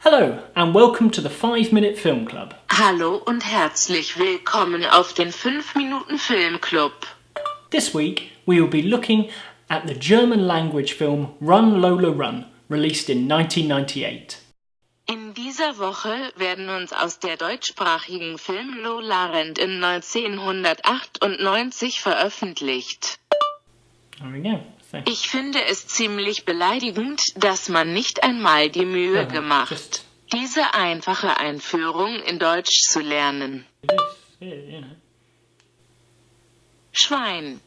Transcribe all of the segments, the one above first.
Hello and welcome to the 5-Minute Film Club. Hallo und herzlich willkommen auf den 5-Minuten Filmclub. This week we will be looking at the German language film Run, Lola Run, released in 1998. In dieser Woche werden uns aus der deutschsprachigen Film Lola Rennt in 1998 veröffentlicht. There we go. So. Ich finde es ziemlich beleidigend, dass man nicht einmal die Mühe gemacht, diese einfache Einführung in Deutsch zu lernen. Schwein.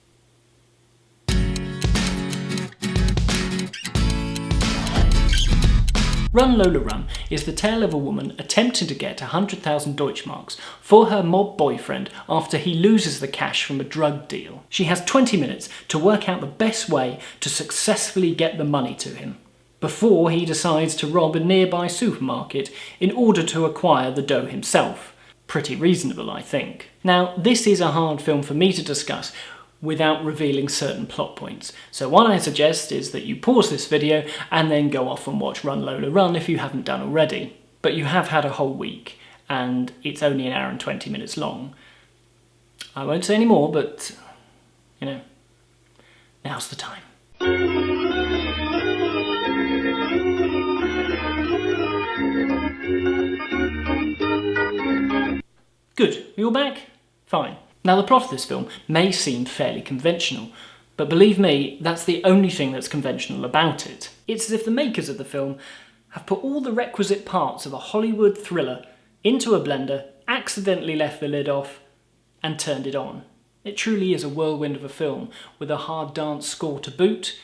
Run, Lola Run is the tale of a woman attempting to get 100,000 Deutschmarks for her mob boyfriend after he loses the cash from a drug deal. She has 20 minutes to work out the best way to successfully get the money to him, before he decides to rob a nearby supermarket in order to acquire the dough himself. Pretty reasonable, I think. Now, this is a hard film for me to discuss without revealing certain plot points. So what I suggest is that you pause this video and then go off and watch Run Lola Run if you haven't done already. But you have had a whole week and it's only an hour and 20 minutes long. I won't say any more, but, you know, now's the time. Good, we all back? Fine. Now, the plot of this film may seem fairly conventional, but believe me, that's the only thing that's conventional about it. It's as if the makers of the film have put all the requisite parts of a Hollywood thriller into a blender, accidentally left the lid off, and turned it on. It truly is a whirlwind of a film, with a hard dance score to boot,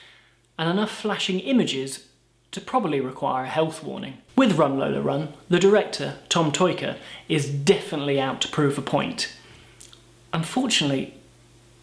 and enough flashing images to probably require a health warning. With Run Lola Run, the director, Tom Tykwer, is definitely out to prove a point. Unfortunately,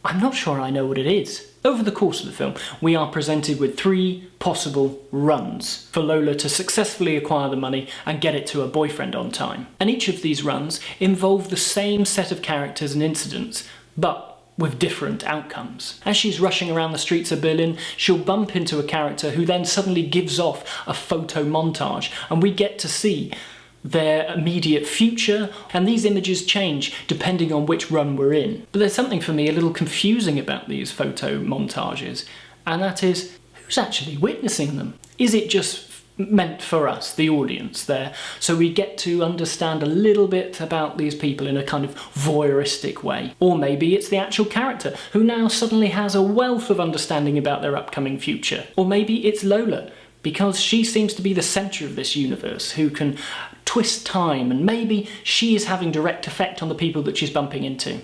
I'm not sure I know what it is. Over the course of the film, we are presented with 3 possible runs for Lola to successfully acquire the money and get it to her boyfriend on time. And each of these runs involve the same set of characters and incidents, but with different outcomes. As she's rushing around the streets of Berlin, she'll bump into a character who then suddenly gives off a photo montage, and we get to see their immediate future, and these images change depending on which run we're in. But there's something for me a little confusing about these photo montages, and that is, who's actually witnessing them? Is it just meant for us, the audience, there, so we get to understand a little bit about these people in a kind of voyeuristic way? Or maybe it's the actual character who now suddenly has a wealth of understanding about their upcoming future. Or maybe it's Lola, because she seems to be the centre of this universe, who can twist time, and maybe she is having direct effect on the people that she's bumping into.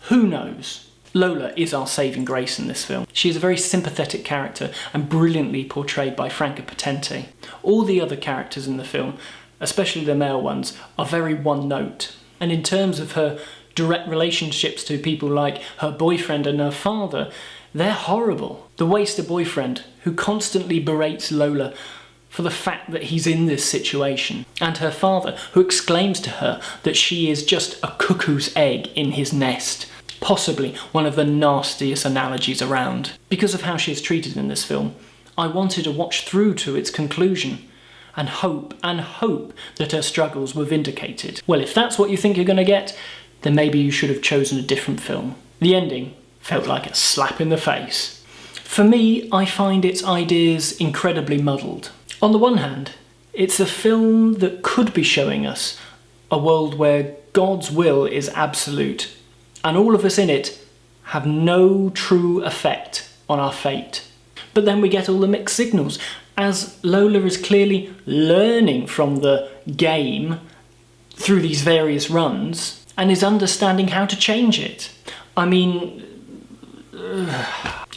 Who knows? Lola is our saving grace in this film. She is a very sympathetic character and brilliantly portrayed by Franca Potente. All the other characters in the film, especially the male ones, are very one-note. And in terms of her direct relationships to people like her boyfriend and her father, they're horrible. The waster boyfriend who constantly berates Lola for the fact that he's in this situation, and her father who exclaims to her that she is just a cuckoo's egg in his nest. Possibly one of the nastiest analogies around. Because of how she is treated in this film, I wanted to watch through to its conclusion and hope that her struggles were vindicated. Well, if that's what you think you're going to get, then maybe you should have chosen a different film. The ending felt like a slap in the face. For me, I find its ideas incredibly muddled. On the one hand, it's a film that could be showing us a world where God's will is absolute, and all of us in it have no true effect on our fate. But then we get all the mixed signals, as Lola is clearly learning from the game through these various runs, and is understanding how to change it. I mean,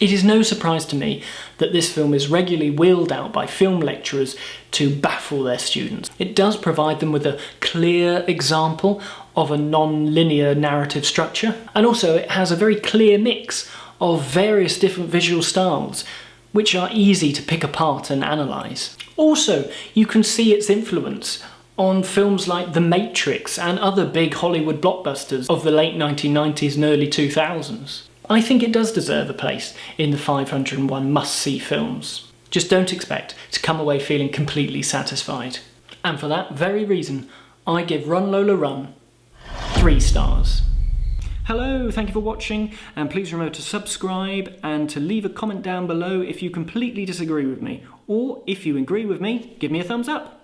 it is no surprise to me that this film is regularly wheeled out by film lecturers to baffle their students. It does provide them with a clear example of a non-linear narrative structure, and also it has a very clear mix of various different visual styles, which are easy to pick apart and analyse. Also, you can see its influence on films like The Matrix and other big Hollywood blockbusters of the late 1990s and early 2000s. I think it does deserve a place in the 501 must-see films. Just don't expect to come away feeling completely satisfied. And for that very reason, I give Run Lola Run 3 stars. Hello, thank you for watching, and please remember to subscribe and to leave a comment down below if you completely disagree with me, or if you agree with me, give me a thumbs up.